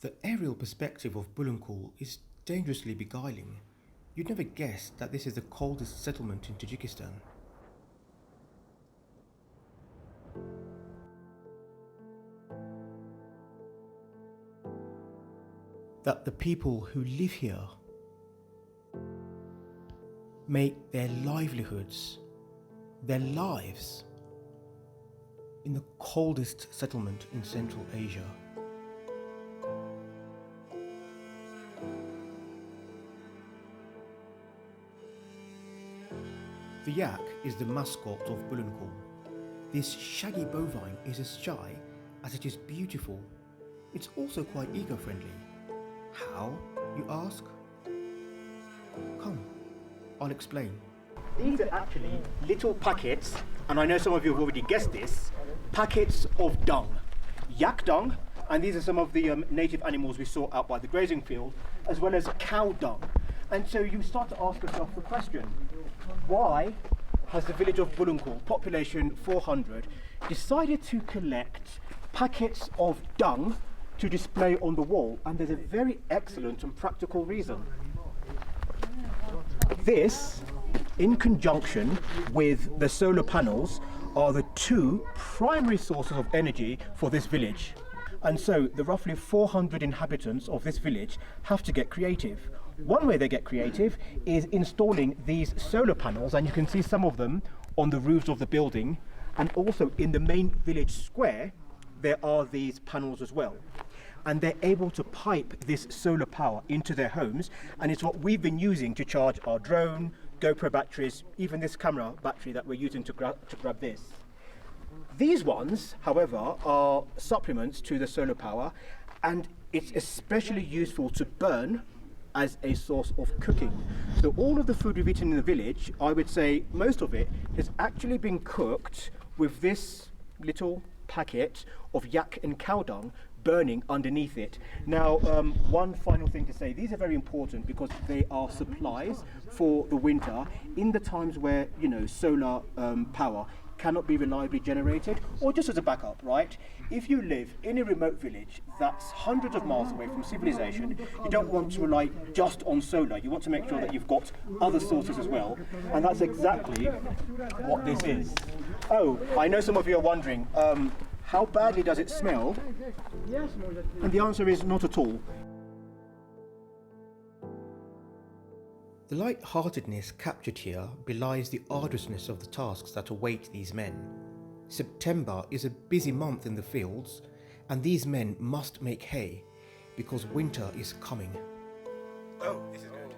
The aerial perspective of Bulunkul is dangerously beguiling. You'd never guess that this is the coldest settlement in Tajikistan. That the people who live here make their livelihoods, their lives, in the coldest settlement in Central Asia. The yak is the mascot of Bulunkul. This shaggy bovine is as shy as it is beautiful. It's also quite eco-friendly. How, you ask? Come, I'll explain. These are actually little packets, and I know some of you have already guessed this, packets of dung, yak dung, and these are some of the native animals we saw out by the grazing field, as well as cow dung. And so you start to ask yourself the question, why has the village of Bulunkul, population 400, decided to collect packets of dung to display on the wall? And there's a very excellent and practical reason. This, in conjunction with the solar panels, are the two primary sources of energy for this village. And so the roughly 400 inhabitants of this village have to get creative. One way they get creative is installing these solar panels, and you can see some of them on the roofs of the building, and also in the main village square there are these panels as well. And they're able to pipe this solar power into their homes, and it's what we've been using to charge our drone, GoPro batteries, even this camera battery that we're using to grab this. These ones, however, are supplements to the solar power, and it's especially useful to burn as a source of cooking. So all of the food we've eaten in the village, I would say most of it, has actually been cooked with this little packet of yak and cow dung burning underneath it. Now, one final thing to say, these are very important because they are supplies for the winter in the times where, you know, solar power cannot be reliably generated, or just as a backup, right? If you live in a remote village that's hundreds of miles away from civilization, you don't want to rely just on solar. You want to make sure that you've got other sources as well, and that's exactly what this is. Oh, I know some of you are wondering, how badly does it smell? And the answer is not at all. The light-heartedness captured here belies the arduousness of the tasks that await these men. September is a busy month in the fields, and these men must make hay because winter is coming. Oh, this is good.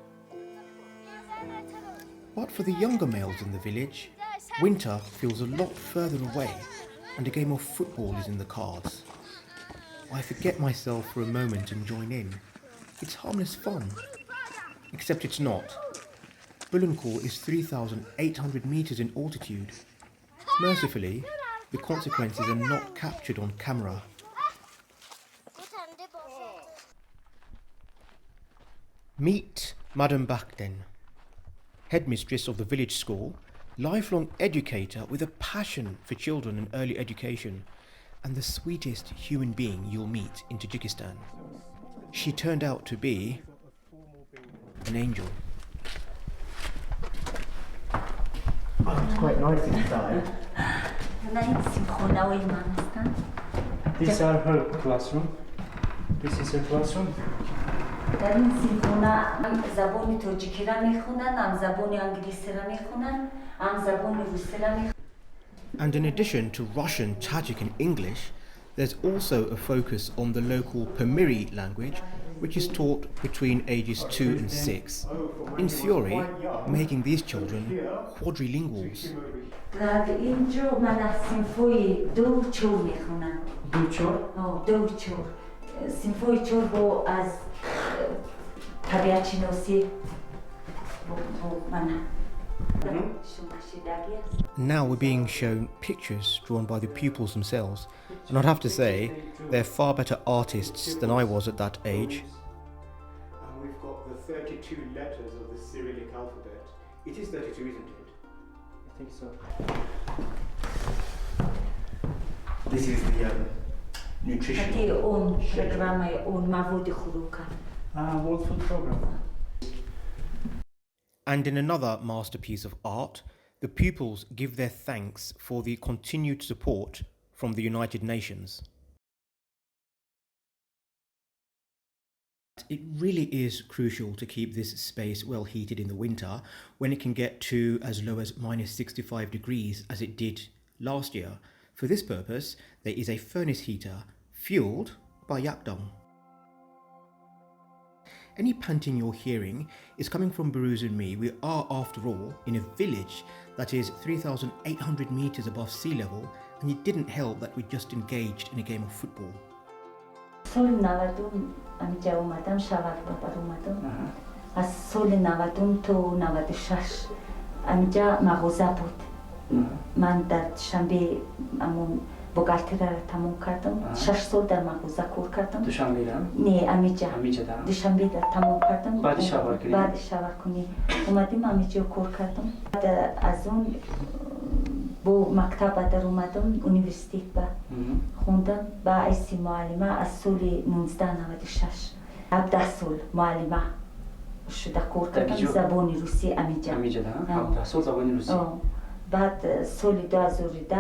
But for the younger males in the village, winter feels a lot further away, and a game of football is in the cards. I forget myself for a moment and join in. It's harmless fun. Except it's not. Bulunkul is 3,800 meters in altitude. Mercifully, the consequences are not captured on camera. Meet Madam Bakhten, headmistress of the village school, lifelong educator with a passion for children and early education, and the sweetest human being you'll meet in Tajikistan. She turned out to be an angel. Oh, it's quite nice inside. These are her classroom. This is her classroom. در این سیمفونا هم زبان تاجیکی را میخونن، هم زبان انگلیسی را میخونن، هم زبان روسی را میخونن. And in addition to Russian, Tajik and English, there's also a focus on the local Pamiri language, which is taught between ages 2 and 6. In theory, making these children quadrilinguals. در اینجا من از سیمفوی دو چور میخونم. دو چور؟ دو چور. سیمفوی چور با از طبیعت شناسی من. Now we're being shown pictures drawn by the pupils themselves, and I'd have to say they're far better artists than I was at that age. And we've got the 32 letters of the Cyrillic alphabet. It is 32, isn't it? I think so. This is the nutrition. حتی اون پروگرام اون مواد خوراک. World Food Program. And in another masterpiece of art, the pupils give their thanks for the continued support from the United Nations. It really is crucial to keep this space well heated in the winter when it can get to as low as -65 degrees as it did last year. For this purpose, there is a furnace heater fueled by yak dung. Any panting you're hearing is coming from Baruz and me. We are, after all, in a village that is 3,800 meters above sea level, and it didn't help that we just engaged in a game of football. سال 90 اینجا اومدم شاور بابر اومدم از سال 90 تا 96 اینجا مغازه بود من در شنبه امون بوغالتری را تموم کردم 6 سال در مغازه کار کردم دوشنبه را؟ نه امیجا دوشنبه در تموم کردم بعد شاور کنی؟ بعد شاور کنی اومدیم امیجا کار کردم بعد از اون با مکتب در اومدم Linguistic با خوندم با ایسی معلمه از سال 1996 17 سال معلمه شده کار کردم زبان روسی امیجا ده 17 سال زبان روسی بعد سال 2010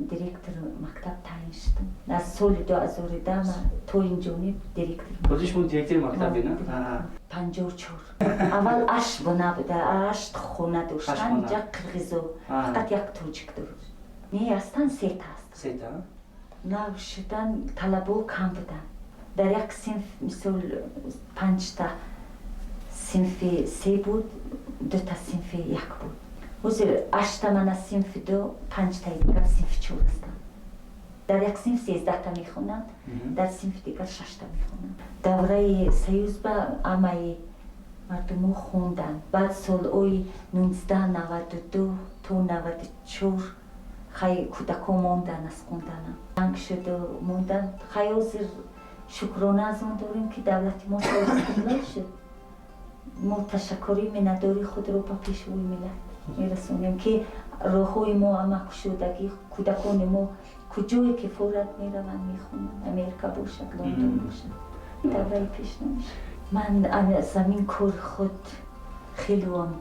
دیرکتر مکتب تعیین شدم از سال 2010 من تویین جانی دیرکتر خودشون دیرکتر مکتبی نه؟ 54 اول اش نبوده اش خونه داشتن اینجا قرغیزو فقط یک توجیک داشت نه اصلا سه تا است سه تا؟ نه شدن طلبه کم بودن در یک صنف مثل 5 تا صنف 3 بود 2 تا صنف 1 بود حضور 8 تا من از صنف 2 5 تا دیگر صنف 4 هستم در یک صنف 13 تا میخونند در صنف دیگر 6 تا میخونند دوره سیوز با امای مردم خوندن بعد سال اوی 1992 تا 94 خیلی کودکا موندن از خوندن جنگ شد و موندن خیلی حضور شکرانه از اون داریم که دولت ما استقلال شد ما تشکری منداری خود رو با پیشوی ملت میرسونیم که راهوی ما اما کشودگی کودکان ما کجایی که فورت میروند میخونن امریکا باشد لندن باشد دوره پیش نمیشه من از زمین کار خود خیلی هم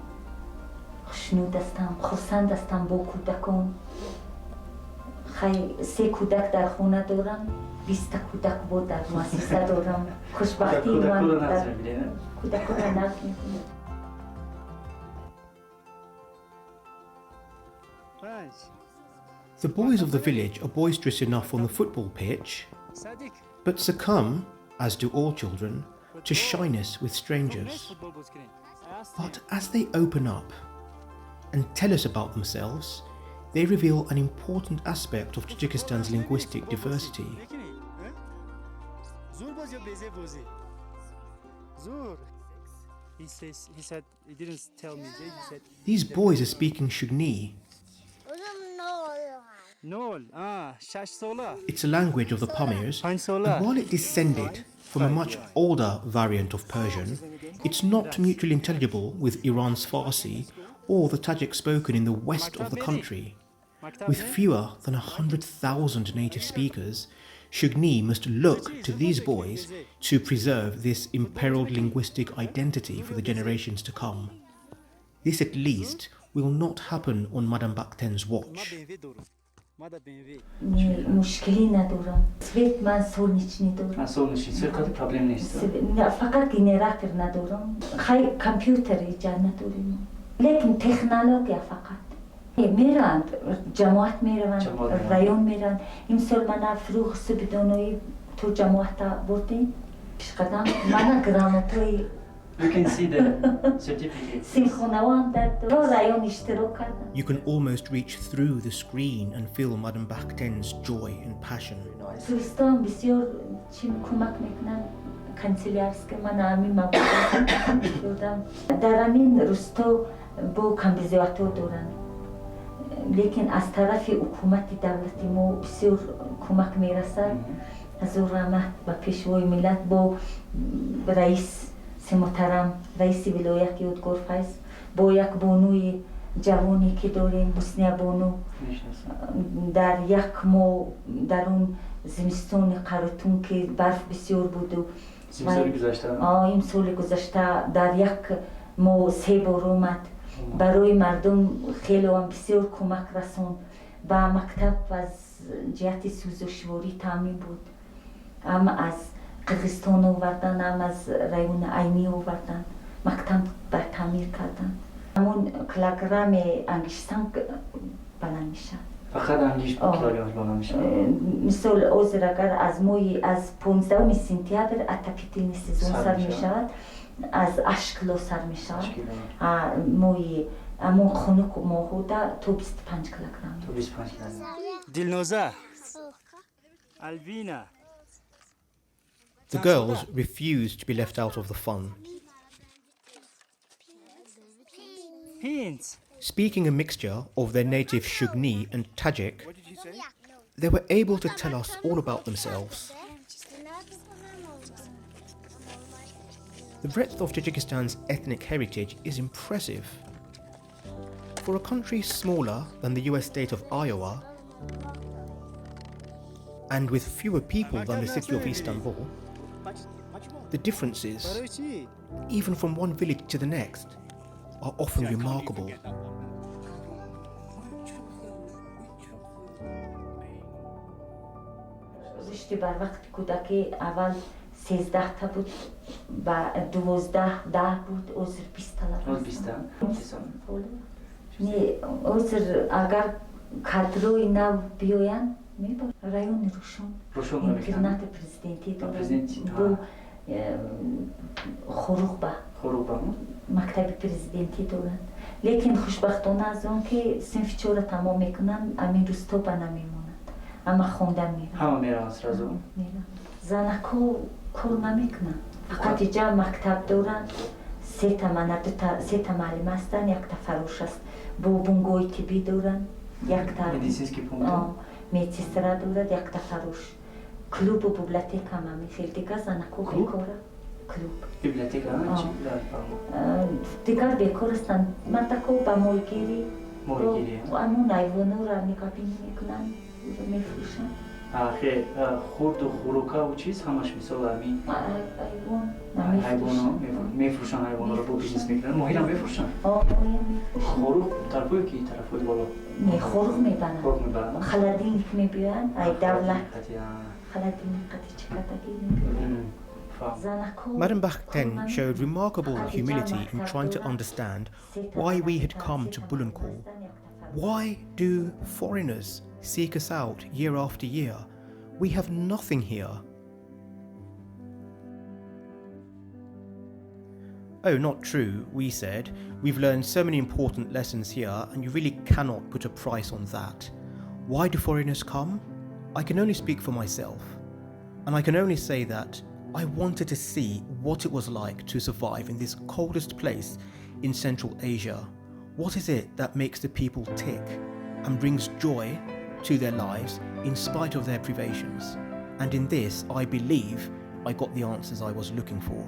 خوشنود هستم خرسند هستم با کودکان خیلی 3 کودک در خونه دارم 20 کودک بود در مؤسسه دارم خوشبختی من در کودک را نقل میکنم The boys of the village are boisterous enough on the football pitch, but succumb, as do all children, to shyness with strangers. But as they open up and tell us about themselves, they reveal an important aspect of Tajikistan's linguistic diversity. He said, he didn't tell me, he said... These boys are speaking Shugni. It's a language of the Pamirs, and while it descended from a much older variant of Persian, it's not mutually intelligible with Iran's Farsi or the Tajik spoken in the west of the country. With fewer than 100,000 native speakers, Shugni must look to these boys to preserve this imperiled linguistic identity for the generations to come. This at least will not happen on Madame Bakhten's watch. مشکلی ندارم سویت من سولنیچنی دارم سولنیچنی سرکات پرابلم نیست فقط گنراتور ندارم خیلی کامپیوتر ایجاد نداریم لیکن تکنولوژی فقط میرن جماعت میرن رایون میرن این سال من فروغ سبیدانوی تو جماعت بردیم پیش قدم من گراماتوی You can see the certificate. You can almost reach through the screen and feel Madame Bakhten's joy and passion. لیکن از طرف حکومت دولتی ما بسیار کمک میرسد از رحمت و پیشوای ملت با رئیس محترم رئیس ولایت یادگار فیض با یک بانوی جوانی که داریم حسنی بانو در یک ماه در اون زمستون قراتون که برف بسیار بود و زمستون گذشته این سال گذشته در یک ماه 3 بار اومد برای مردم خیلی هم بسیار کمک رسوند و مکتب از جهت سوزشواری تامین بود هم از قرقستان آوردن هم از رایون عینی آوردن مکتب بر تعمیر کردن همون کیلوگرم انگشتان بلند میشه فقط انگیش با کیلوگرم بلند میشه مثل اوزر اگر از موی از 15 سپتامبر اتپیتین سیزون سر میشود از 8 کیلو سر میشود موی امون خنک موهودا تو 25 کیلوگرم تو 25 کیلوگرم Dilnoza. Alvina. The girls refused to be left out of the fun. Hints. Speaking a mixture of their native Shugni and Tajik, they were able to tell us all about themselves. The breadth of Tajikistan's ethnic heritage is impressive. For a country smaller than the US state of Iowa, and with fewer people than the city of Istanbul, the differences, even from one village to the next, are often remarkable. رشتی بر وقت کودکی اول 13 تا بود و 12 بود اوزر 20 تا روز 20 نه اوزر اگر کادروی نو بیاین میبر رایون روشون اینترنت پرزیدنتی دارن خروق مکتب پرزیدنتی دارن لیکن خوشبختانه از اون که صنف 4 تمام میکنن امین روستا با نمیمونند اما خوندن میرن همه میرن سرازو زنکو کار نمیکنن فقط اینجا مکتب دارن 3 تا معلم هستن 1 تا فروش است بونگوی تیبی دارن 1 تا مدیسینسکی پونکت медсестра дурад якта фаруш клубу библиотека мами хел дига занаку бекора клуб библиотека чи дигар бекорастан матако ба мойгири амун айвонура никабин мекунан мефрушан آخه خورد و خوروکا و چیز همش مثال همین حیوان میفروشن حیوان رو با بیزنس میکنن ماهی هم میفروشن خوروک طرفوی کی طرفوی بالا نه خوروک میبرن خلدین میبرن ای دولت خلدین قتی چکتگی میبرن Madam Bakhten showed remarkable humility in trying to understand why we had come to Bulunkul. Why do foreigners seek us out year after year? We have nothing here. Oh, not true, we said. We've learned so many important lessons here and you really cannot put a price on that. Why do foreigners come? I can only speak for myself. And I can only say that I wanted to see what it was like to survive in this coldest place in Central Asia. What is it that makes the people tick and brings joy to their lives in spite of their privations? And in this, I believe I got the answers I was looking for.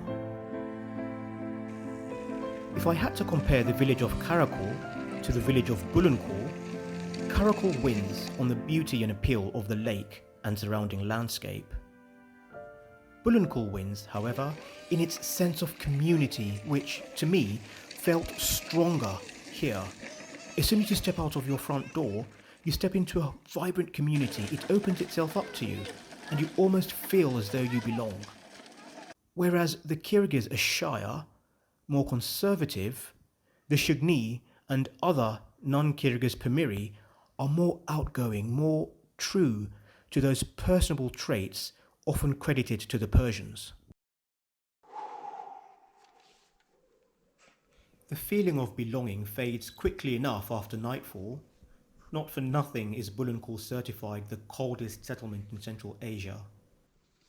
If I had to compare the village of Karakol to the village of Bulunkul, Karakol wins on the beauty and appeal of the lake and surrounding landscape. Bulunkul wins, however, in its sense of community, which, to me, felt stronger here. As soon as you step out of your front door, you step into a vibrant community. It opens itself up to you, and you almost feel as though you belong. Whereas the Kyrgyz are shyer, more conservative, the Shugni and other non-Kyrgyz Pamiri are more outgoing, more true to those personable traits often credited to the Persians. The feeling of belonging fades quickly enough after nightfall. Not for nothing is Bulunkul certified the coldest settlement in Central Asia.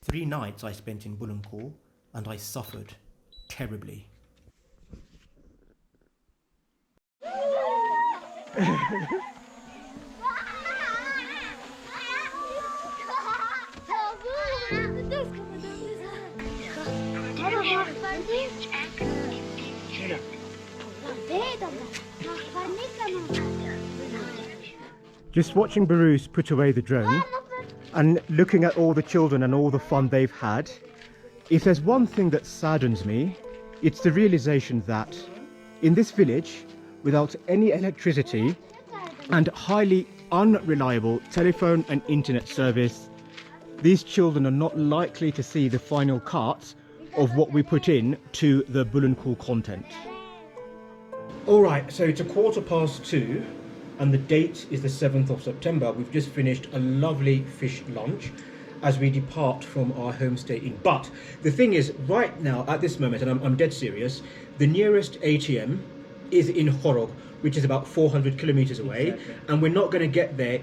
3 nights I spent in Bulunkul and I suffered terribly. Just watching Barus put away the drone, and looking at all the children and all the fun they've had, if there's one thing that saddens me, it's the realization that in this village, without any electricity and highly unreliable telephone and internet service, these children are not likely to see the final cut of what we put in to the Bulunkul content. Alright, so it's 2:15 and the date is the 7th of September. We've just finished a lovely fish lunch as we depart from our homestay in. But the thing is, right now, at this moment, and I'm dead serious, the nearest ATM is in Horog, which is about 400 kilometers away. Exactly. And we're not going to get there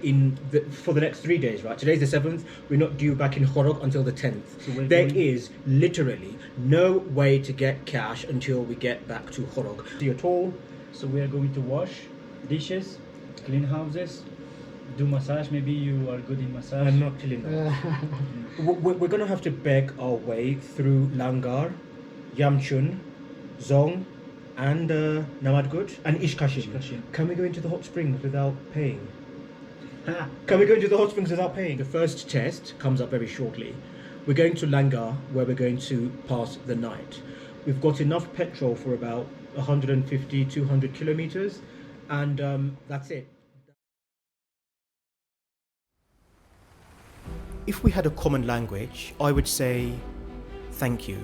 for the next 3 days, right? Today's the 7th, we're not due back in Horog until the 10th. So there is literally no way to get cash until we get back to Horog. See at all. So we are going to wash dishes, clean houses, do massage. Maybe you are good in massage. I'm not clean. We're going to have to beg our way through Langar, Yamchun, Zong, and Namadgut and Ishkashin. Can we go into the hot springs without paying? Can we go into the hot springs without paying? The first test comes up very shortly. We're going to Langar, where we're going to pass the night. We've got enough petrol for about 150, 200 kilometers, and that's it. If we had a common language, I would say thank you.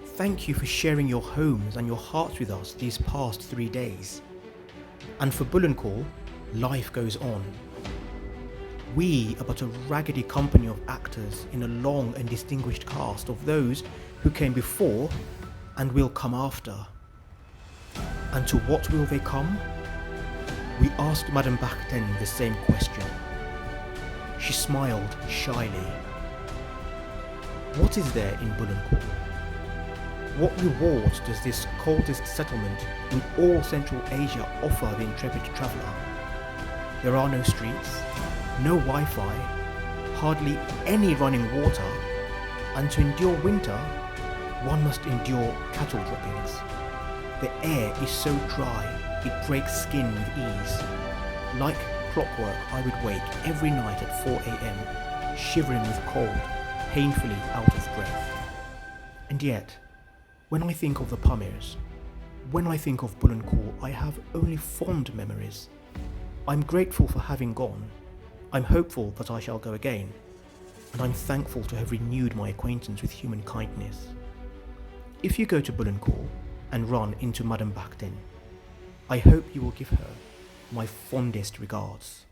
Thank you for sharing your homes and your hearts with us these past 3 days. And for Bulunkul, life goes on. We are but a raggedy company of actors in a long and distinguished cast of those who came before and will come after. And to what will they come? We asked Madame Bakhten the same question. She smiled shyly. What is there in Bulunkul? What rewards does this coldest settlement in all Central Asia offer the intrepid traveller? There are no streets, no Wi-Fi, hardly any running water, and to endure winter, one must endure cattle droppings. The air is so dry, it breaks skin with ease. Like clockwork, I would wake every night at 4 a.m, shivering with cold, painfully out of breath. And yet, when I think of the Pamirs, when I think of Bulunkul, I have only fond memories. I'm grateful for having gone. I'm hopeful that I shall go again. And I'm thankful to have renewed my acquaintance with human kindness. If you go to Bulunkul and run into Madame Bakhten, I hope you will give her my fondest regards.